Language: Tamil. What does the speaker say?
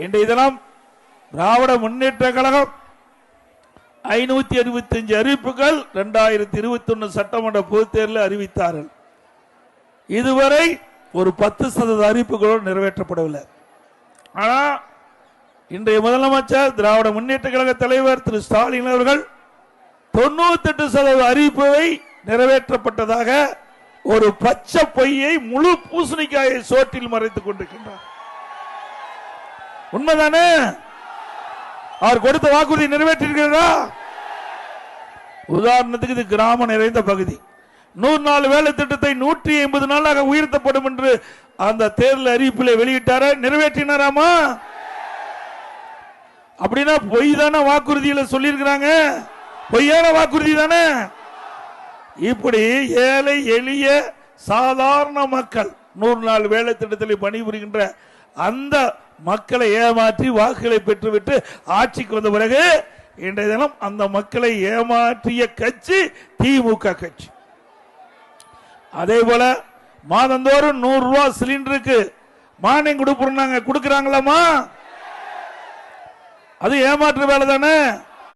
இன்றைய தினம் திராவிட முன்னேற்ற கழகம் 565 அறிவிப்புகள் 2021 சட்டமன்ற பொதுத் தேர்தலில் அறிவித்தார்கள். இதுவரை ஒரு 10% அறிவிப்புகளோடு நிறைவேற்றப்படவில்லை. ஆனால் இன்றைய முதலமைச்சர் திராவிட முன்னேற்ற கழக தலைவர் திரு ஸ்டாலின் அவர்கள் 98% அறிவிப்பை நிறைவேற்றப்பட்டதாக ஒரு பச்சை பொய்யை முழு பூசணிக்காயை சோற்றில் மறைத்துக் கொண்டிருக்கின்றார். உண்மைதானே? அவர் கொடுத்த வாக்குறுதி நிறைவேற்றிருக்கிறதா? உதாரணத்துக்கு இது கிராமம் நிறைந்த பகுதி. 100 நாள் வேலை திட்டத்தை 180 நாளாக உயர்த்தப்படும் என்று அந்த தேர்தல் அறிவிப்பில் வெளியிட்டார, நிறைவேற்றினாராமா? அப்படின்னா பொய் தானே வாக்குறுதியில் சொல்லியிருக்கிறாங்க, பொய்யான வாக்குறுதி தானே. இப்படி ஏழை எளிய சாதாரண மக்கள் 100 நாள் வேலை திட்டத்தில் பணிபுரிகின்ற அந்த மக்களை ஏமாற்றி வாக்குகளை பெற்றுவிட்டு ஆட்சிக்கு வந்த பிறகு இன்றைய தினம் அந்த மக்களை ஏமாற்றிய கட்சி திமுக கட்சி. அதே போல மாதந்தோறும் 100 ரூபாய் சிலிண்டருக்கு மானியம் கொடுக்கிறாங்களாமா? அது ஏமாற்று வேலை தானே.